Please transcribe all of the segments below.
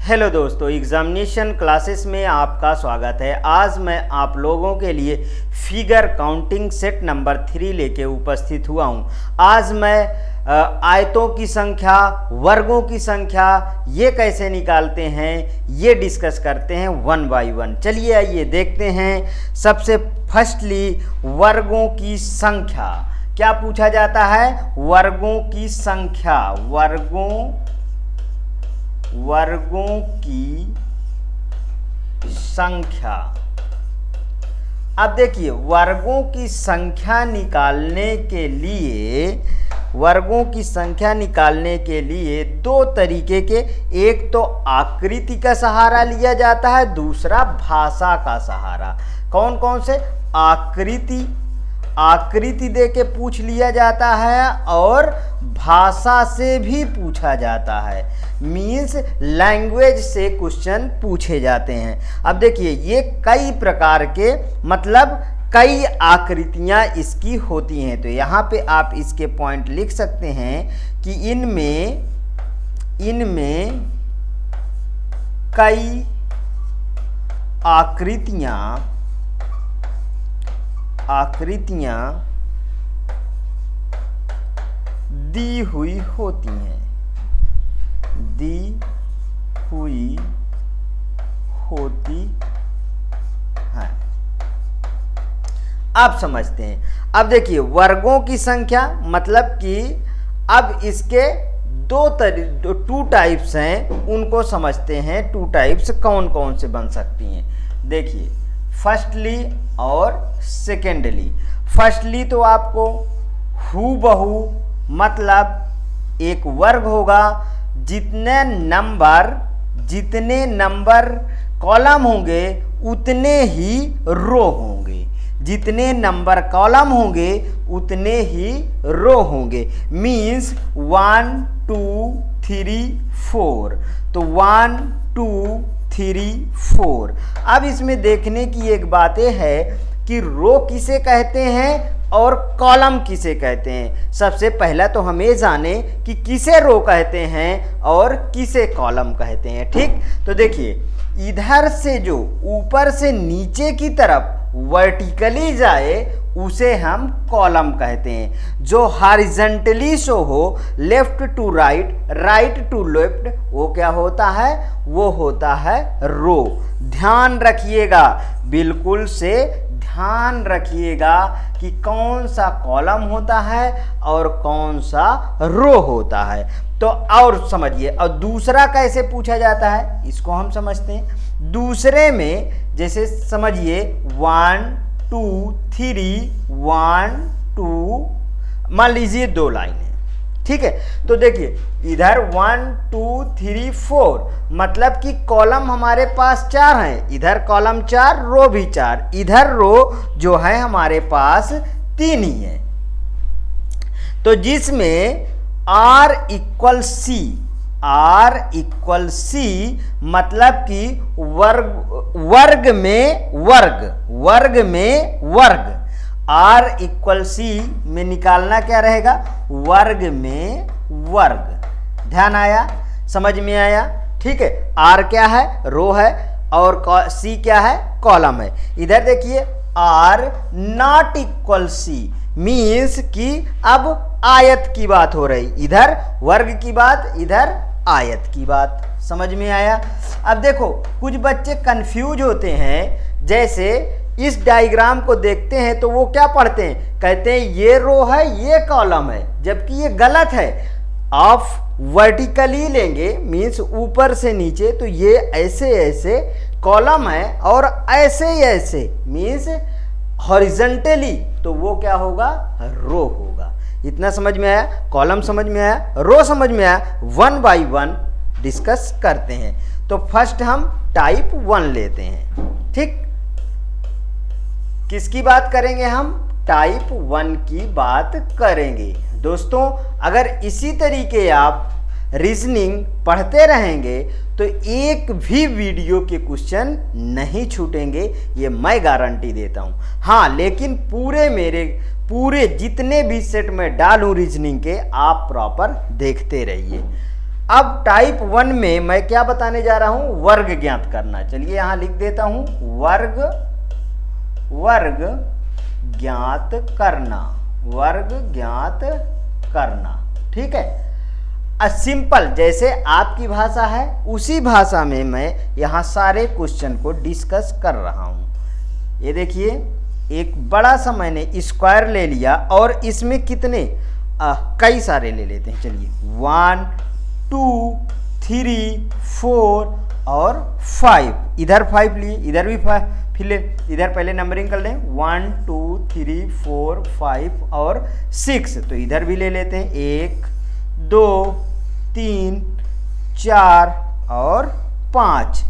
Hello दोस्तों, examination classes में आपका स्वागत है। आज मैं आप लोगों के लिए फिगर काउंटिंग सेट नंबर 3 लेके उपस्थित हुआ हूं। आज मैं आयतों की संख्या, वर्गों की संख्या ये कैसे निकालते हैं ये डिस्कस करते हैं वन बाय वन। चलिए आइए देखते हैं। सबसे फर्स्टली वर्गों की संख्या। क्या पूछा जाता है? वर्गों की संख्या। वर्गों की संख्या। अब देखिए, वर्गों की संख्या निकालने के लिए दो तरीके के, एक तो आकृति का सहारा लिया जाता है, दूसरा भाषा का सहारा। कौन कौन से? आकृति दे के पूछ लिया जाता है और भाषा से भी पूछा जाता है। मीन्स लैंग्वेज से क्वेश्चन पूछे जाते हैं। अब देखिए, ये कई प्रकार के मतलब कई आकृतियां इसकी होती हैं। तो यहाँ पे आप इसके पॉइंट लिख सकते हैं कि इनमें कई आकृतियां दी हुई होती हैं। आप समझते हैं। अब देखिए, वर्गों की संख्या मतलब कि अब इसके टू टाइप्स हैं, उनको समझते हैं। टू टाइप्स कौन कौन से बन सकती हैं? देखिए, फर्स्टली और सेकेंडली। फर्स्टली तो आपको हूबहू मतलब एक वर्ग होगा, जितने नंबर कॉलम होंगे उतने ही रो होंगे। जितने नंबर कॉलम होंगे उतने ही रो होंगे। मीन्स 1 2 3 4। तो 1 2 3 4। अब इसमें देखने की एक बात है कि रो किसे कहते हैं और कॉलम किसे कहते हैं। सबसे पहला तो हम ये जाने कि किसे रो कहते हैं और किसे कॉलम कहते हैं। ठीक, तो देखिए, इधर से जो ऊपर से नीचे की तरफ वर्टिकली जाए उसे हम कॉलम कहते हैं। जो हॉरिजॉन्टली शो हो, left to right, right to left, वो क्या होता है? वो होता है रो। ध्यान रखिएगा, बिल्कुल से ध्यान रखिएगा कि कौन सा कॉलम होता है और कौन सा रो होता है। तो और समझिए, और दूसरा कैसे पूछा जाता है इसको हम समझते हैं। दूसरे में जैसे समझिए 1 2 3 1 2, मान लीजिए 2 लाइन है। ठीक है, तो देखिए इधर 1 2 3 4 मतलब कि कॉलम हमारे पास 4 हैं। इधर कॉलम 4, रो भी 4। इधर रो जो है हमारे पास 3 ही है। तो जिसमें R = C मतलब कि वर्ग में वर्ग। R = C में निकालना क्या रहेगा? वर्ग में वर्ग। ध्यान आया? समझ में आया? ठीक है। R क्या है? रो है, और C क्या है? कॉलम है। इधर देखिए R ≠ C मीन्स कि अब आयत की बात हो रही। इधर वर्ग की बात, इधर आयत की बात। समझ में आया? अब देखो, कुछ बच्चे कंफ्यूज होते हैं। जैसे इस डायग्राम को देखते हैं तो वो क्या पढ़ते हैं? कहते हैं ये रो है, ये कॉलम है, जबकि ये गलत है। आप वर्टिकली लेंगे मीन्स ऊपर से नीचे, तो ये ऐसे कॉलम है, और ऐसे मीन्स हॉरिजॉन्टली, तो वो क्या होगा? रो होगा। इतना समझ में आया? कॉलम समझ में आया, रो समझ में आया। वन बाय वन डिस्कस करते हैं। तो फर्स्ट हम टाइप 1 लेते हैं। ठीक, किसकी बात करेंगे? हम टाइप 1 की बात करेंगे। दोस्तों, अगर इसी तरीके आप रीजनिंग पढ़ते रहेंगे तो एक भी वीडियो के क्वेश्चन नहीं छूटेंगे, ये मैं गारंटी देता हूँ। हाँ, लेकिन पूरे जितने भी सेट में डालूं रीजनिंग के, आप प्रॉपर देखते रहिए। अब टाइप 1 में मैं क्या बताने जा रहा हूं, वर्ग ज्ञात करना। चलिए यहां लिख देता हूं, वर्ग ज्ञात करना, वर्ग ज्ञात करना। ठीक है, सिंपल जैसे आपकी भाषा है उसी भाषा में मैं यहां सारे क्वेश्चन को डिस्कस कर रहा हूं। ये देखिए, एक बड़ा सा मैंने स्क्वायर ले लिया और इसमें कितने कई सारे ले लेते हैं। चलिए 1 2 3 4 और 5, इधर 5 लिए, इधर भी 5, फिर ले इधर पहले नंबरिंग कर लें 1 2 3 4 5 और 6, तो इधर भी ले लेते हैं 1 2 3 4 और 5,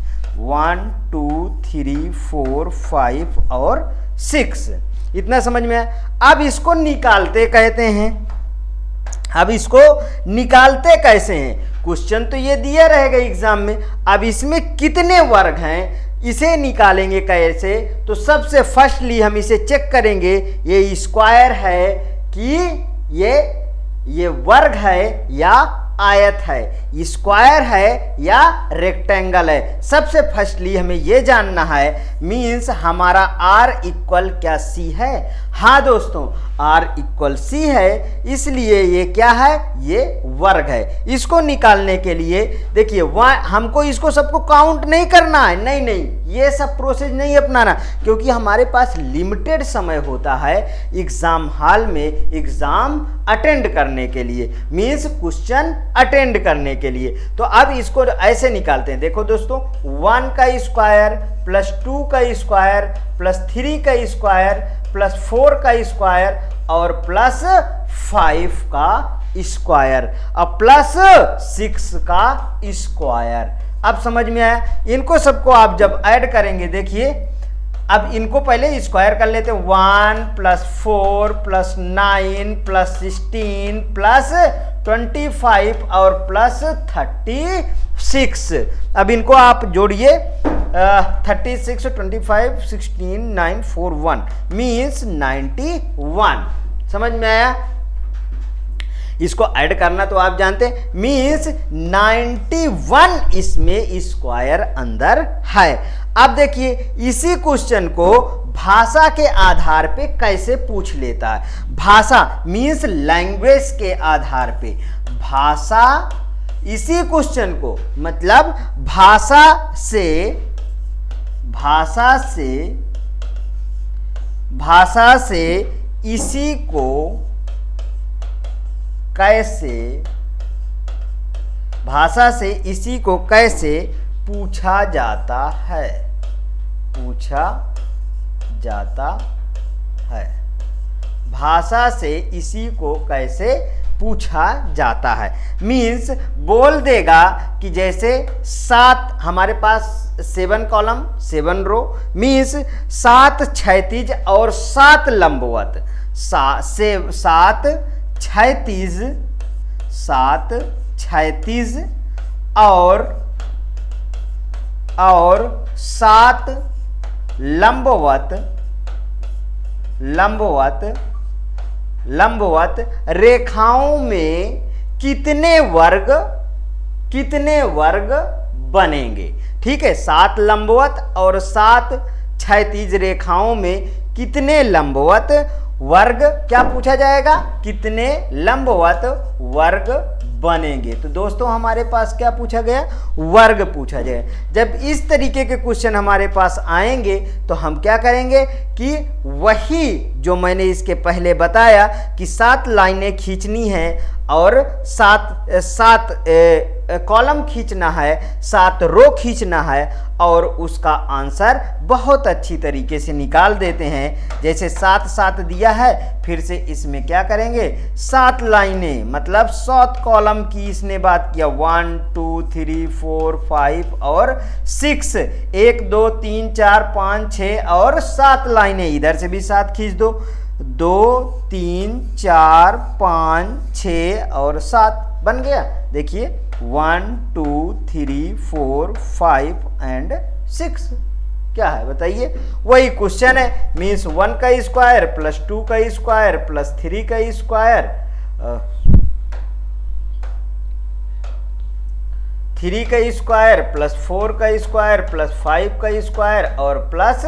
1 2 3 4 5 और 6। इतना समझ में आया। अब इसको निकालते कहते हैं। अब इसको निकालते कैसे हैं, क्वेश्चन तो ये दिया रहेगा एग्जाम में। अब इसमें कितने वर्ग हैं इसे निकालेंगे कैसे, तो सबसे फर्स्टली हम इसे चेक करेंगे, ये स्क्वायर है कि ये वर्ग है या आयत है, स्क्वायर है या रेक्टेंगल है। सबसे फर्स्टली हमें यह जानना है, मीन्स हमारा R इक्वल क्या C है। हाँ दोस्तों, R इक्वल C है, इसलिए ये क्या है, ये वर्ग है। इसको निकालने के लिए देखिए हमको इसको सबको काउंट नहीं करना है, नहीं, ये सब प्रोसेस नहीं अपनाना, क्योंकि हमारे पास लिमिटेड समय होता है एग्जाम हॉल में एग्जाम अटेंड करने के लिए, मीन्स क्वेश्चन अटेंड करने के लिए। तो अब इसको ऐसे निकालते हैं। देखो दोस्तों, 1 का स्क्वायर प्लस 2 का स्क्वायर प्लस 3 का स्क्वायर प्लस 4 का स्क्वायर और प्लस 5 का स्क्वायर और प्लस 6 का स्क्वायर। अब समझ में आया। इनको सबको आप जब ऐड करेंगे, देखिए अब इनको पहले स्क्वायर कर लेते हैं। 1 प्लस 4 प्लस 9 प्लस 16 प्लस 25 और प्लस 36। अब इनको आप जोड़िए, 36 25 16 9 4 1 मीन्स 91। समझ में आया। इसको ऐड करना तो आप जानते हैं, मीन्स 91 इसमें स्क्वायर अंदर है। अब देखिए इसी क्वेश्चन को भाषा के आधार पे कैसे पूछ लेता है। भाषा मीन्स लैंग्वेज के आधार पे भाषा, इसी क्वेश्चन को मतलब भाषा से इसी को कैसे, भाषा से इसी को कैसे पूछा जाता है, पूछा जाता है। भाषा से इसी को कैसे पूछा जाता है, मीन्स बोल देगा कि जैसे 7 हमारे पास 7 कॉलम 7 रो, मीन्स 7 क्षैतिज और 7 लंबवत, 7 क्षैतिज और 7 लंबवत रेखाओं में कितने वर्ग बनेंगे। ठीक है, 7 लंबवत और 7 क्षैतिज रेखाओं में कितने लंबवत वर्ग क्या पूछा जाएगा, कितने लंबवत वर्ग बनेंगे। तो दोस्तों हमारे पास क्या पूछा गया, वर्ग पूछा जाएगा। जब इस तरीके के क्वेश्चन हमारे पास आएंगे तो हम क्या करेंगे कि वही जो मैंने इसके पहले बताया कि 7 लाइनें खींचनी है और 7 कॉलम खींचना है, 7 रो खींचना है और उसका आंसर बहुत अच्छी तरीके से निकाल देते हैं। जैसे 7 7 दिया है, फिर से इसमें क्या करेंगे 7 लाइनें मतलब 7 कॉलम की इसने बात किया, 1 2 3 4 5 और 6, 1 2 3 4 5 6 और 7 लाइनें, इधर से भी 7 खींच दो, 2 3 4 5 6 और 7 बन गया। देखिए 1 2 3 4 5 एंड 6 क्या है बताइए, वही क्वेश्चन है। मीन्स 1 का स्क्वायर प्लस 2 का स्क्वायर प्लस 3 का स्क्वायर 3 का स्क्वायर प्लस 4 का स्क्वायर प्लस 5 का स्क्वायर और प्लस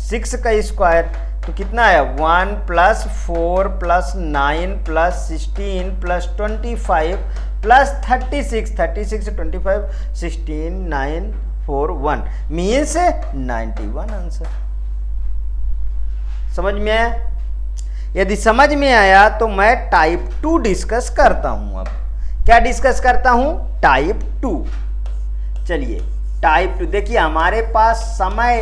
6 का स्क्वायर, तो कितना है 1 plus 4 plus 9 plus 16 plus 25 plus 36, 36 25 16 9 4 1 means 91 answer. समझ में आया? यदि समझ में आया तो मैं टाइप 2 डिस्कस करता हूं। अब क्या डिस्कस करता हूं? टाइप 2। चलिए टाइप 2, देखिए हमारे पास समय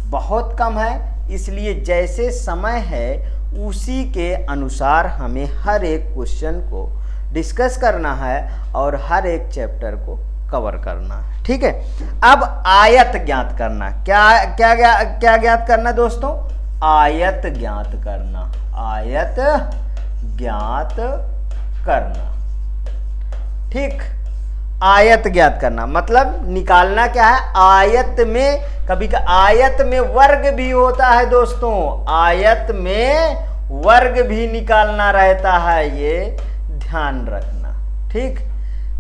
बहुत कम है, इसलिए जैसे समय है उसी के अनुसार हमें हर एक क्वेश्चन को डिस्कस करना है और हर एक चैप्टर को कवर करना है। ठीक है, अब आयत ज्ञात करना। क्या ज्ञात करना दोस्तों? आयत ज्ञात करना। आयत ज्ञात करना। ठीक, आयत ज्ञात करना मतलब निकालना क्या है? आयत में कभी का आयत में वर्ग भी होता है दोस्तों, आयत में वर्ग भी निकालना रहता है, ये ध्यान रखना। ठीक,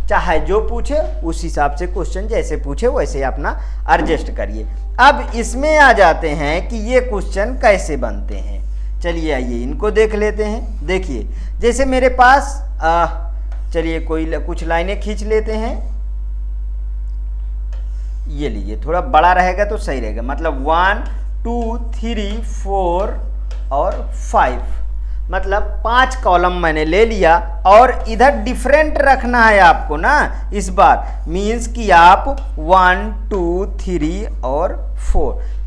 चाहे जो पूछे उस हिसाब से क्वेश्चन जैसे पूछे वैसे अपना एडजस्ट करिए। अब इसमें आ जाते हैं कि ये क्वेश्चन कैसे बनते हैं। चलिए आइए इनको देख लेते हैं। देखिए जैसे मेरे पास चलिए कुछ लाइनें खींच लेते हैं। ये लीजिए, थोड़ा बड़ा रहेगा तो सही रहेगा, मतलब 1 2 3 4 और 5, मतलब 5 कॉलम मैंने ले लिया और इधर डिफरेंट रखना है आपको ना इस बार, मीन्स कि आप 1 2 3 और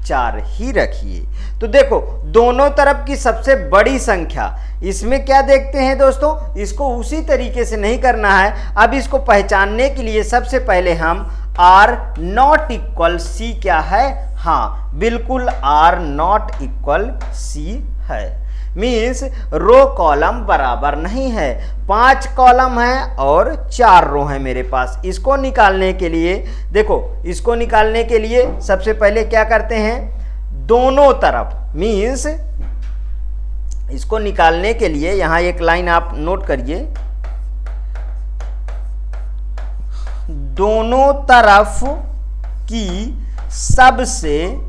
4 ही रखिए। तो देखो दोनों तरफ की सबसे बड़ी संख्या, इसमें क्या देखते हैं दोस्तों, इसको उसी तरीके से नहीं करना है। अब इसको पहचानने के लिए सबसे पहले हम R नॉट इक्वल C क्या है? हाँ बिल्कुल R नॉट इक्वल C है, मीन्स रो कॉलम बराबर नहीं है। 5 कॉलम है और 4 रो है मेरे पास। इसको निकालने के लिए देखो, इसको निकालने के लिए सबसे पहले क्या करते हैं, दोनों तरफ, मीन्स इसको निकालने के लिए यहां एक लाइन आप नोट करिए, दोनों तरफ की सबसे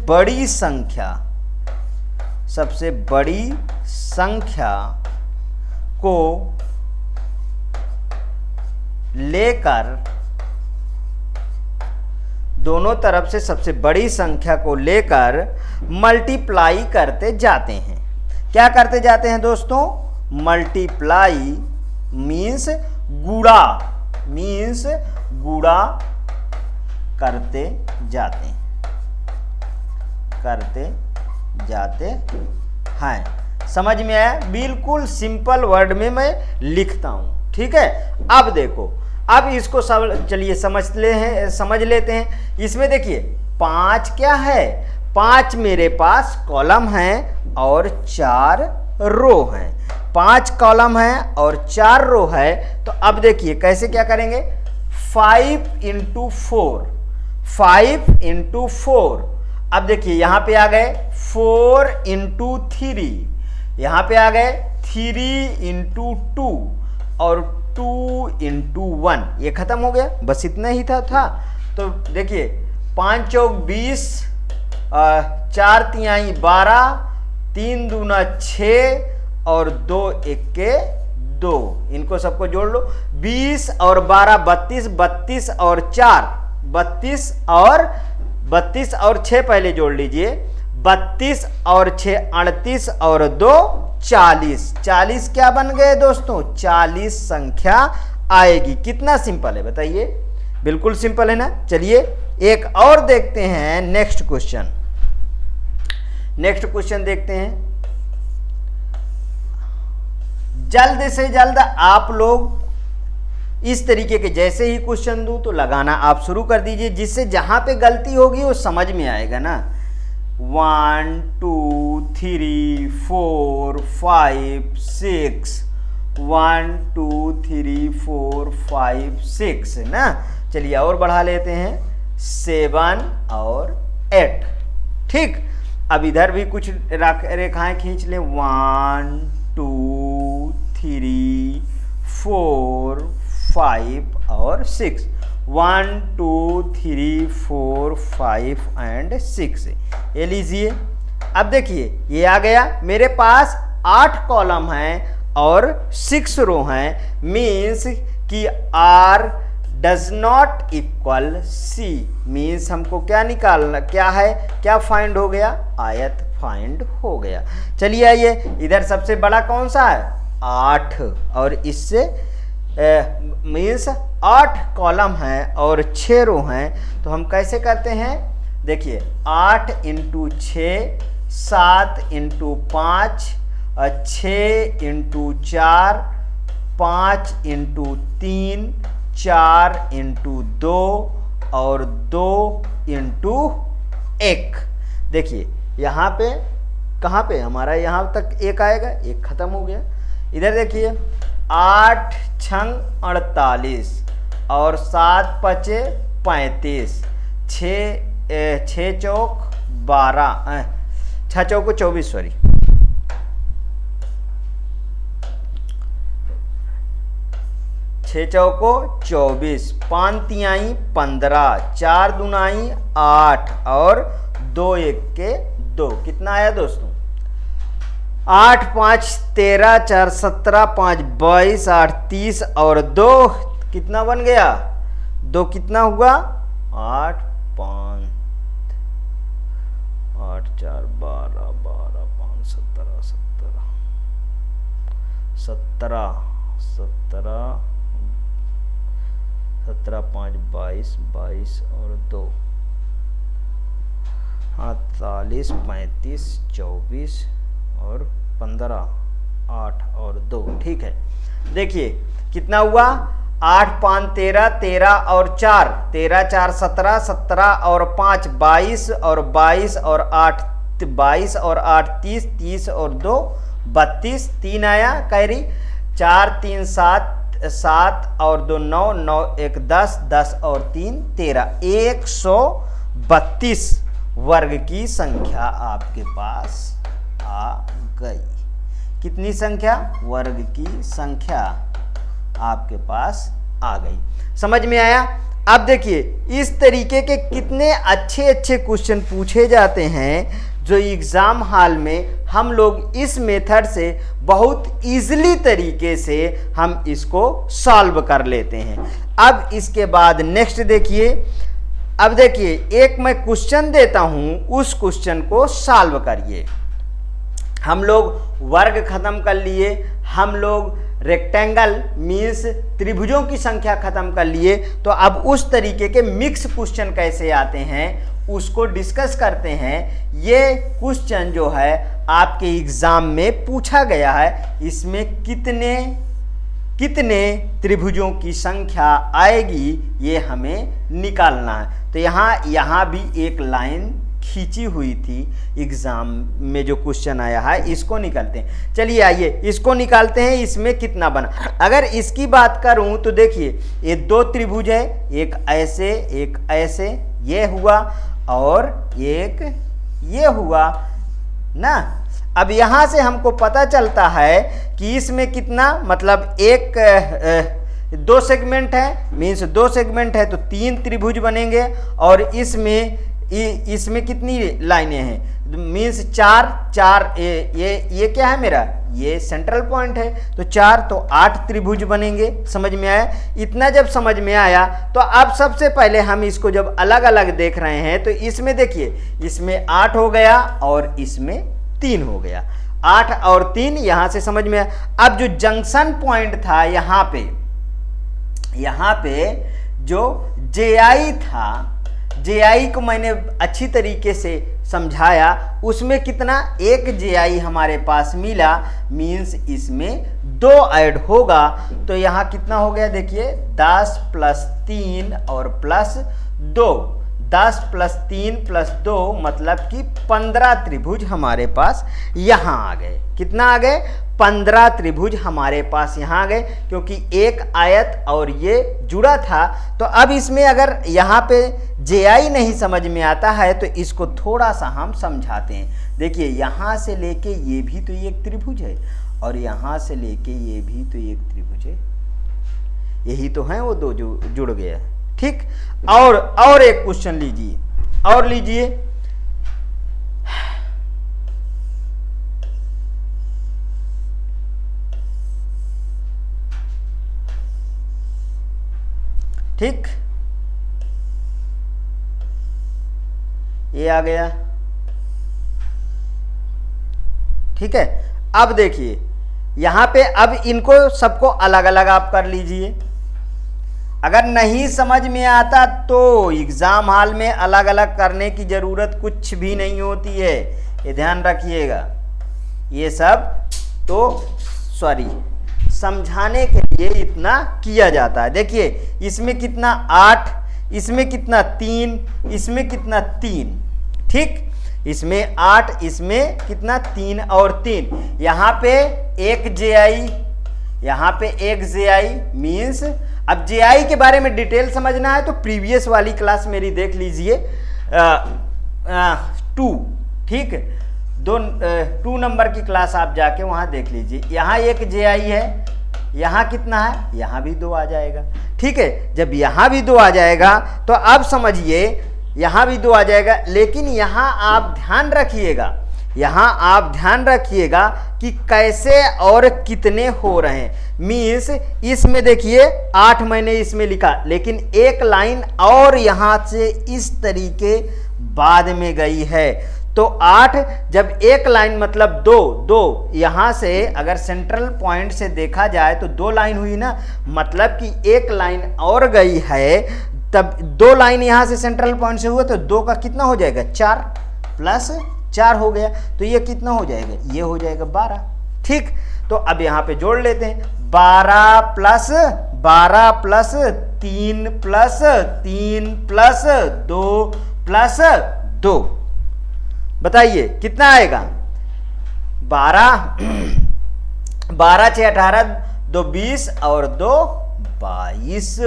बड़ी संख्या को लेकर, दोनों तरफ से सबसे बड़ी संख्या को लेकर मल्टीप्लाई करते जाते हैं। क्या करते जाते हैं दोस्तों? मल्टीप्लाई मीन्स गुणा, करते जाते हैं। समझ में आया? बिल्कुल सिंपल वर्ड में मैं लिखता हूं। ठीक है, अब देखो, अब इसको चलिए समझ लेते हैं। इसमें देखिए 5 क्या है, 5 मेरे पास कॉलम है और 4 रो हैं। 5 कॉलम है और 4 रो है, तो अब देखिए कैसे क्या करेंगे, 5 × 4, 5 × 4। अब देखिए यहां पे आ गए 4 × 3, यहां पे आ गए 3 × 2 और 2 × 1, ये खत्म हो गया, बस इतना ही था। तो देखिए 5 चौक 20, 4 तिहाई 12, 3 दूना 6 और 2 एके 2, इनको सबको जोड़ लो, 20 और 12 32, 32 और 4 32 और 6 पहले जोड़ लीजिए, 32 और 6 38 और 2 40, 40 क्या बन गए दोस्तों, 40 संख्या आएगी। कितना सिंपल है बताइए, बिल्कुल सिंपल है ना। चलिए एक और देखते हैं, नेक्स्ट क्वेश्चन देखते हैं। जल्द से जल्द आप लोग इस तरीके के जैसे ही क्वेश्चन दूं तो लगाना आप शुरू कर दीजिए, जिससे जहां पे गलती होगी वो समझ में आएगा ना। 1 2 3 4 5 6, 1 2 3 4 5 6 है ना। चलिए और बढ़ा लेते हैं, 7 और 8। ठीक, अब इधर भी कुछ रेखाएं खींच लें, 1 2 3 4 5 और 6, 1 2 3 4 5 एंड 6। ये लीजिए, अब देखिए ये आ गया, मेरे पास 8 कॉलम हैं और 6 रो हैं, मीन्स कि R does not equal C, means हमको क्या निकालना, क्या है, क्या फाइंड हो गया, आयत फाइंड हो गया। चलिए आइए, इधर सबसे बड़ा कौन सा है, 8, और इससे मीन्स 8 कॉलम हैं और 6 रो हैं, तो हम कैसे करते हैं, देखिए 8 into 6, 7 into 5, 6 into 4, 5 into 3, 4 into 2 और 2 इंटू 1। देखिए यहाँ पे, कहाँ पे हमारा, यहाँ तक 1 आएगा, 1 खत्म हो गया। इधर देखिए 8 छंग 48 और 7 पचे 35, 6 चौक 12, 6 चौको 24, सॉरी 6 चौको 24, 5 तिहाई 15, 4 दुनाई 8 और 2 1 के 2, कितना आया दोस्तों, 8 5 13, 4 17, 5 22, 8 30 और 2 कितना बन गया, 2 कितना हुआ, 8 5 8 4 12 12 5 17 17 17 17 5 22 22 और 2 48 35 24 और 15, 8 और 2, ठीक है। देखिए कितना हुआ, 8 5 13, 13 और 4, 13 4 17, 17 और 5 22 और 22 और 8 22 और 8 30, 30 और 2 32, 3 आया कैरी, 4 3 7, 7 और 2 9, 9 1 10, 10 और 3 13, 132 वर्ग की संख्या आपके पास आ गई। कितनी संख्या, वर्ग की संख्या आपके पास आ गई। समझ में आया। अब देखिए इस तरीके के कितने अच्छे अच्छे क्वेश्चन पूछे जाते हैं जो एग्जाम हॉल में हम लोग इस मेथड से बहुत इजीली तरीके से हम इसको सॉल्व कर लेते हैं। अब इसके बाद नेक्स्ट देखिए, अब देखिए एक मैं क्वेश्चन देता हूं, उस क्वेश्चन को सॉल्व करिए। हम लोग वर्ग खत्म कर लिए, हम लोग रेक्टेंगल मीन्स त्रिभुजों की संख्या खत्म कर लिए, तो अब उस तरीके के मिक्स क्वेश्चन कैसे आते हैं उसको डिस्कस करते हैं। ये क्वेश्चन जो है आपके एग्जाम में पूछा गया है, इसमें कितने कितने त्रिभुजों की संख्या आएगी ये हमें निकालना है। तो यहाँ भी एक लाइन खींची हुई थी एग्जाम में, जो क्वेश्चन आया है इसको निकालते हैं। चलिए आइए इसको निकालते हैं, इसमें कितना बना। अगर इसकी बात करूं तो देखिए ये 2 त्रिभुज है, एक ऐसे ये हुआ और एक ये हुआ ना। अब यहाँ से हमको पता चलता है कि इसमें कितना, मतलब 2 सेगमेंट है, मीन्स 2 सेगमेंट है तो 3 त्रिभुज बनेंगे, और इसमें कितनी लाइनें हैं, मीन्स 4 ये क्या है मेरा, ये सेंट्रल पॉइंट है, तो 4 तो 8 त्रिभुज बनेंगे। समझ में आया। इतना जब समझ में आया तो अब सबसे पहले हम इसको जब अलग अलग देख रहे हैं तो इसमें देखिए, इसमें 8 हो गया और इसमें 3 हो गया, 8 और 3 यहां से समझ में आया। अब जो जंक्शन पॉइंट था यहाँ पे जो JI था, JI को मैंने अच्छी तरीके से समझाया, उसमें कितना, एक JI हमारे पास मिला, मीन्स इसमें 2 ऐड होगा, तो यहाँ कितना हो गया देखिए 10 + 3 और +2, 10 + 3 + 2 मतलब कि 15 त्रिभुज हमारे पास यहाँ आ गए। कितना आ गए, 15 त्रिभुज हमारे पास यहाँ आ गए, क्योंकि एक आयत और ये जुड़ा था। तो अब इसमें अगर यहाँ पे JI नहीं समझ में आता है तो इसको थोड़ा सा हम समझाते हैं। देखिए यहाँ से लेके ये भी तो एक त्रिभुज है, और यहाँ से लेके ये भी तो एक त्रिभुज है, यही तो है वो दो जो जुड़ गया। ठीक, और एक क्वेश्चन लीजिए, और लीजिए। ठीक, ये आ गया। ठीक है, अब देखिए यहां पे, अब इनको सबको अलग अलग आप कर लीजिए। अगर नहीं समझ में आता तो एग्जाम हॉल में अलग अलग करने की जरूरत कुछ भी नहीं होती है, ये ध्यान रखिएगा। ये सब तो सॉरी समझाने के लिए इतना किया जाता है। देखिए इसमें कितना 8, इसमें कितना 3, इसमें कितना 3। ठीक, इसमें 8, इसमें कितना 3 और 3। यहाँ पे एक JI, यहाँ पे एक JI मीन्स, अब JI के बारे में डिटेल समझना है तो प्रीवियस वाली क्लास मेरी देख लीजिए 2। ठीक, 2 नंबर की क्लास आप जाके वहाँ देख लीजिए। यहाँ एक JI है, यहाँ कितना है, यहाँ भी 2 आ जाएगा। ठीक है, जब यहाँ भी 2 आ जाएगा तो अब समझिए यहाँ भी 2 आ जाएगा। लेकिन यहाँ आप ध्यान रखिएगा, यहाँ आप ध्यान रखिएगा कि कैसे और कितने हो रहे हैं। मीन्स इसमें देखिए 8 मैंने इसमें लिखा, लेकिन एक लाइन और यहाँ से इस तरीके बाद में गई है। तो 8 जब एक लाइन मतलब 2 यहाँ से अगर सेंट्रल पॉइंट से देखा जाए तो 2 लाइन हुई ना, मतलब कि एक लाइन और गई है। तब 2 लाइन यहाँ से सेंट्रल पॉइंट से हुआ तो 2 का कितना हो जाएगा 4 प्लस 4 हो गया। तो ये कितना हो जाएगा, ये हो जाएगा 12। ठीक, तो अब यहाँ पे जोड़ लेते हैं 12 प्लस 3 प्लस 3 प्लस 2 प्लस 2, बताइए कितना आएगा। 12 6 18, 2 20 और 2 22।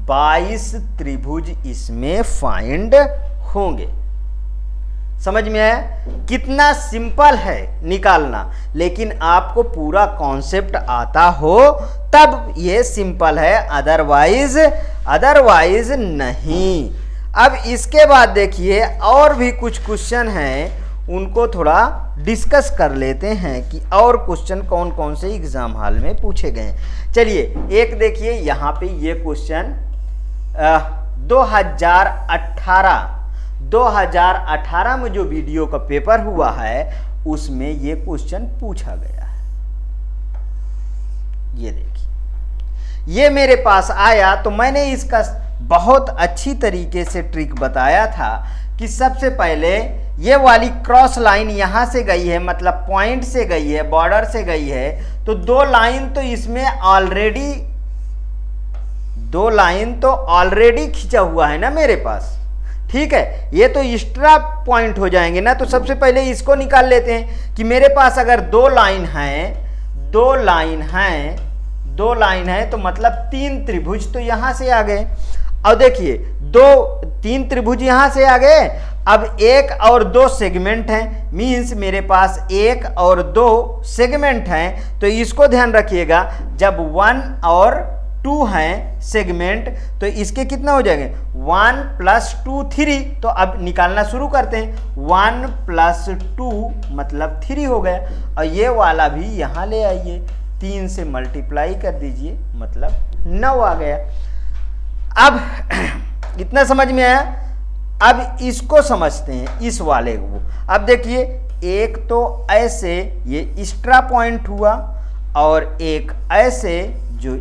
22 त्रिभुज इसमें फाइंड होंगे। समझ में आया? कितना सिंपल है निकालना, लेकिन आपको पूरा कॉन्सेप्ट आता हो तब ये सिंपल है, अदरवाइज नहीं। अब इसके बाद देखिए और भी कुछ क्वेश्चन हैं, उनको थोड़ा डिस्कस कर लेते हैं कि और क्वेश्चन कौन कौन से एग्जाम हॉल में पूछे गए हैं। चलिए एक देखिए यहाँ पे ये क्वेश्चन 2018 में जो वीडियो का पेपर हुआ है उसमें ये क्वेश्चन पूछा गया है। ये देखिए ये मेरे पास आया तो मैंने इसका बहुत अच्छी तरीके से ट्रिक बताया था कि सबसे पहले ये वाली क्रॉस लाइन यहां से गई है, मतलब पॉइंट से गई है, बॉर्डर से गई है, तो 2 लाइन तो इसमें ऑलरेडी खींचा हुआ है ना मेरे पास। ठीक है, ये तो एक्स्ट्रा पॉइंट हो जाएंगे ना। तो सबसे पहले इसको निकाल लेते हैं कि मेरे पास अगर 2 लाइन है तो मतलब 3 त्रिभुज तो यहां से आ गए। और देखिए 3 त्रिभुज यहां से आ गए। अब 1 और 2 सेगमेंट हैं, मीन्स मेरे पास 1 और 2 सेगमेंट हैं। तो इसको ध्यान रखिएगा, जब 1 और 2 हैं सेगमेंट तो इसके कितना हो जाएंगे 1 + 2 3। तो अब निकालना शुरू करते हैं। 1 + 2 मतलब 3 हो गया। और ये वाला भी यहाँ ले आइए, 3 से मल्टीप्लाई कर दीजिए मतलब 9 आ गया। अब इतना समझ में आया। अब इसको समझते हैं, इस वाले को। अब देखिए एक तो ऐसे ये एक्स्ट्रा पॉइंट हुआ और एक ऐसे जो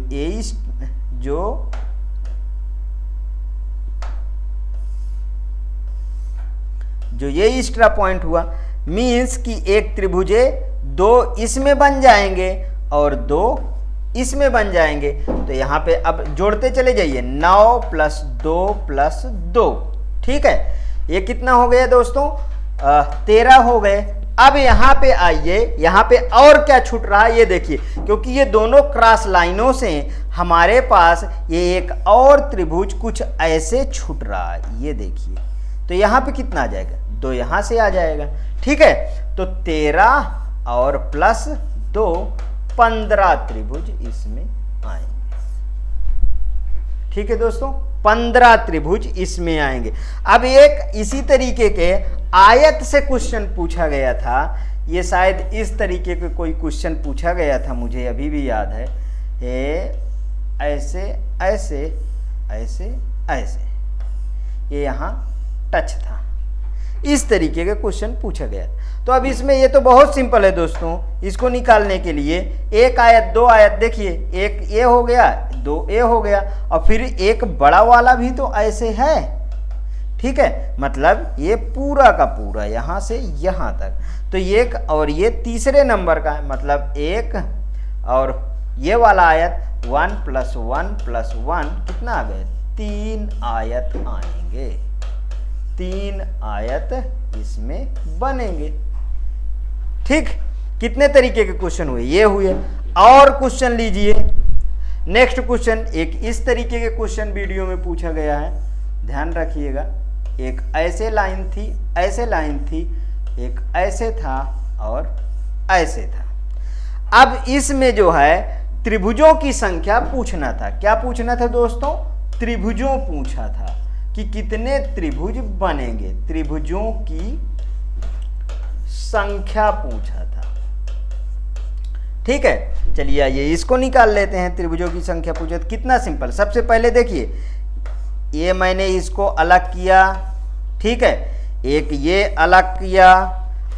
ये एक्स्ट्रा पॉइंट हुआ, मीन्स कि एक त्रिभुजे 2 इसमें बन जाएंगे और 2 इसमें बन जाएंगे। तो यहाँ पे अब जोड़ते चले जाइए, 9 + 2 + 2। ठीक है, ये कितना हो गया दोस्तों 13 हो गए। अब यहाँ पे आइए, यहाँ पे और क्या छूट रहा है ये देखिए, क्योंकि ये दोनों क्रॉस लाइनों से हमारे पास ये एक और त्रिभुज कुछ ऐसे छूट रहा है, ये देखिए। तो यहाँ पे कितना आ जाएगा 2 यहाँ से आ जाएगा। ठीक है, तो 13 और +2 15 त्रिभुज इसमें आएंगे। ठीक है दोस्तों, 15 त्रिभुज इसमें आएंगे। अब एक इसी तरीके के आयत से क्वेश्चन पूछा गया था, ये शायद इस तरीके के कोई क्वेश्चन पूछा गया था, मुझे अभी भी याद है, ऐसे ऐसे ऐसे ऐसे, ये यहाँ टच था, इस तरीके का क्वेश्चन पूछा गया। तो अब इसमें ये तो बहुत सिंपल है दोस्तों, इसको निकालने के लिए एक आयत दो आयत, देखिए एक ए हो गया, दो ए हो गया, और फिर एक बड़ा वाला भी तो ऐसे है, ठीक है, मतलब ये पूरा का पूरा यहाँ से यहाँ तक, तो एक और ये तीसरे नंबर का है, मतलब एक और ये वाला आयत 1 + 1 + 1 कितना आ गए, 3 आयत आएंगे, 3 आयत इसमें बनेंगे। ठीक, कितने तरीके के क्वेश्चन हुए, ये हुए। और क्वेश्चन लीजिए, नेक्स्ट क्वेश्चन एक इस तरीके के क्वेश्चन वीडियो में पूछा गया है, ध्यान रखिएगा। एक ऐसे लाइन थी, ऐसे लाइन थी, एक ऐसे था और ऐसे था। अब इसमें जो है त्रिभुजों की संख्या पूछना था। क्या पूछना था दोस्तों, त्रिभुजों पूछा था कि कितने त्रिभुज बनेंगे, त्रिभुजों की संख्या पूछा था। ठीक है, चलिए आइए इसको निकाल लेते हैं। त्रिभुजों की संख्या पूछा तो कितना सिंपल, सबसे पहले देखिए ये मैंने इसको अलग किया, ठीक है, एक ये अलग किया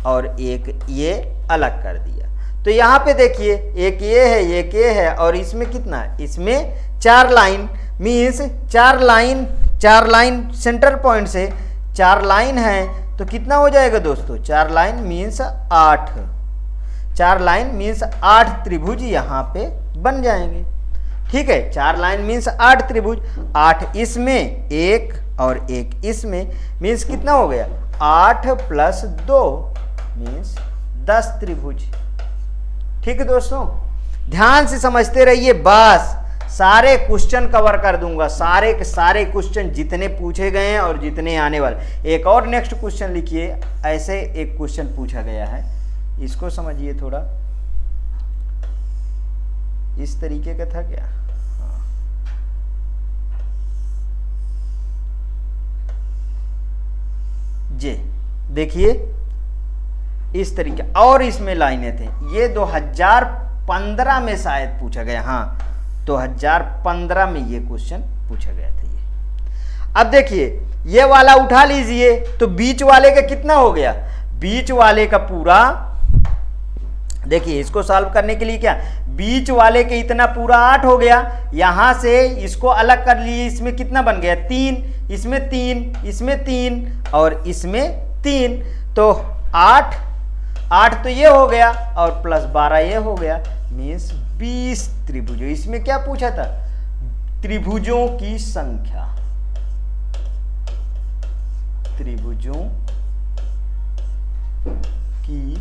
और एक ये अलग कर दिया। तो यहाँ पे देखिए एक ये है, एक ये है, और इसमें कितना है, इसमें 4 line, means 4 line centre point से 4 लाइन है, तो कितना हो जाएगा दोस्तों, 4 लाइन मीन्स 8, 4 लाइन मीन्स 8 त्रिभुज यहाँ पे बन जाएंगे। ठीक है, 4 लाइन मीन्स 8 त्रिभुज, 8 इसमें एक और एक इसमें, मीन्स कितना हो गया, 8 + 2 मीन्स 10 त्रिभुज। ठीक है दोस्तों, ध्यान से समझते रहिए, बस सारे क्वेश्चन कवर कर दूंगा, सारे के सारे क्वेश्चन जितने पूछे गए हैं और जितने आने वाले। एक और नेक्स्ट क्वेश्चन लिखिए, ऐसे एक क्वेश्चन पूछा गया है, इसको समझिए थोड़ा, इस तरीके का था क्या, जी देखिए इस तरीके, और इसमें लाइनें थे, ये 2015 में शायद पूछा गया, हाँ 2015 में ये क्वेश्चन पूछा गया था ये। अब देखिए ये वाला उठा लीजिए, तो बीच वाले का कितना हो गया, बीच वाले का पूरा, देखिए इसको सॉल्व करने के लिए क्या, बीच वाले के इतना पूरा 8 हो गया, यहां से इसको अलग कर लिए, इसमें कितना बन गया 3, इसमें 3, इसमें 3 और इसमें 3, तो 8 तो ये हो गया और +12 ये हो गया, मीन्स 20 त्रिभुजों। इसमें क्या पूछा था, त्रिभुजों की संख्या, त्रिभुजों की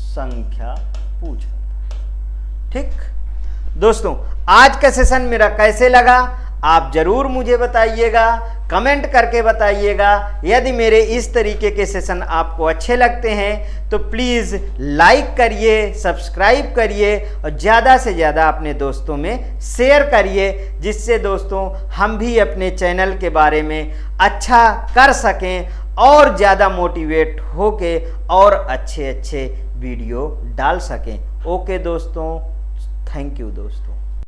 संख्या पूछा था। ठीक दोस्तों, आज का सेशन मेरा कैसे लगा आप जरूर मुझे बताइएगा, कमेंट करके बताइएगा। यदि मेरे इस तरीके के सेशन आपको अच्छे लगते हैं तो प्लीज़ लाइक करिए, सब्सक्राइब करिए और ज़्यादा से ज़्यादा अपने दोस्तों में शेयर करिए, जिससे दोस्तों हम भी अपने चैनल के बारे में अच्छा कर सकें और ज़्यादा मोटिवेट होके और अच्छे वीडियो डाल सकें। ओके दोस्तों, थैंक यू दोस्तों।